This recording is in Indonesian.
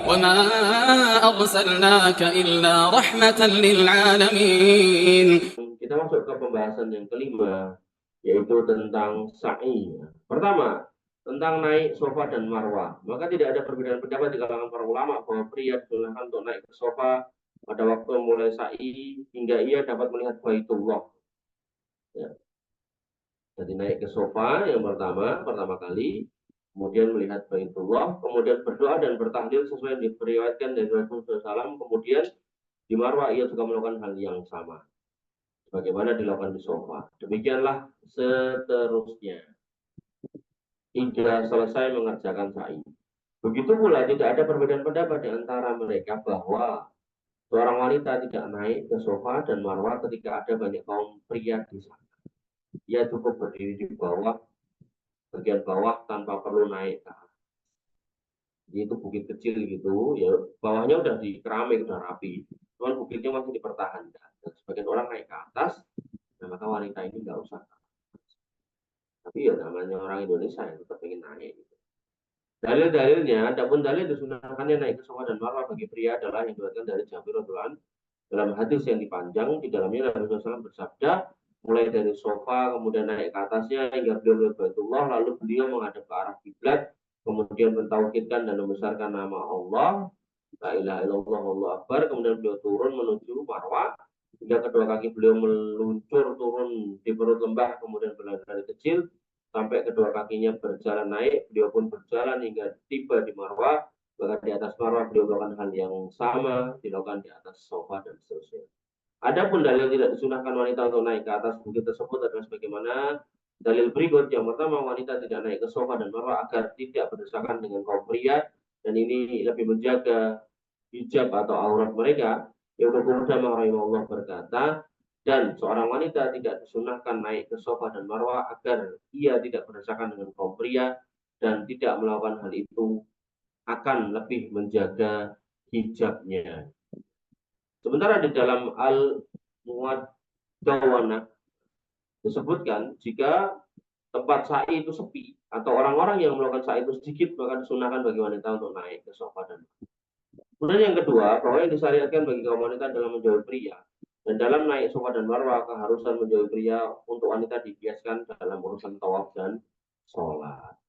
وما أرسلناك إلا رحمة للعالمين. Kita masuk ke pembahasan yang kelima, yaitu tentang sa'i. Pertama, tentang naik sofa dan marwah. Maka tidak ada perbedaan pendapat di kalangan para ulama bahwa pria disunahkan untuk naik ke sofa pada waktu mulai sa'i hingga ia dapat melihat Baitullah. Ya. Jadi naik ke sofa yang pertama kali, kemudian melihat Baitullah, kemudian berdoa dan bertahlil sesuai yang diriwayatkan dari Rasulullah SAW, kemudian di marwah ia juga melakukan hal yang sama bagaimana dilakukan di sofa. Demikianlah seterusnya hingga selesai mengerjakan sa'i. Begitu pula tidak ada perbedaan pendapat di antara mereka bahwa seorang wanita tidak naik ke sofa dan marwah ketika ada banyak kaum pria di sana. Ia cukup berdiri di bawah, bagian bawah tanpa perlu naik ke atas. Jadi itu bukit kecil gitu, ya bawahnya udah di keramik, udah rapi, cuman bukitnya masih dipertahankan. Dan sebagian orang naik ke atas, nah maka wanita ini nggak usah. Tapi ya namanya orang Indonesia yang tetap ingin naik. Dalil-dalilnya, adapun dalil disunahkannya naik ke sofa dan marwah bagi pria adalah yang diriwayatkan dari Jabir radhiyallahu dalam hadis yang dipanjang. Di dalamnya Nabi SAW bersabda, mulai dari sofa kemudian naik ke atasnya hingga beliau melihat Baitullah, lalu beliau menghadap ke arah kiblat, kemudian mentauhidkan dan membesarkan nama Allah, la ilaha illallah, Allahu akbar, kemudian beliau turun menuju marwah hingga kedua kaki beliau meluncur turun di perut lembah, kemudian berlari kecil sampai kedua kakinya berjalan naik, beliau pun berjalan hingga tiba di marwah. Bahkan di atas marwah beliau melakukan hal yang sama dilakukan di atas sofa dan seterusnya. Adapun dalil tidak disunahkan wanita untuk naik ke atas bukit tersebut adalah sebagaimana dalil berikut. Yang pertama, wanita tidak naik ke sofa dan marwah agar tidak berdesakan dengan kaum pria, dan ini lebih menjaga hijab atau aurat mereka. Ibnu Qudamah rahimahullah berkata, dan seorang wanita tidak disunahkan naik ke sofa dan marwah agar ia tidak berdesakan dengan kaum pria dan tidak melakukan hal itu akan lebih menjaga hijabnya. Sementara di dalam Al-Muwaddawanah disebutkan jika tempat sa'i itu sepi atau orang-orang yang melakukan sa'i itu sedikit, maka disunahkan bagi wanita untuk naik ke sofa dan marwah. Kemudian yang kedua, bahwa yang disyariatkan bagi kaum wanita dalam menjauhi pria. Dan dalam naik sofa dan marwah, keharusan menjauhi pria untuk wanita dibiaskan dalam urusan tawaf dan sholat.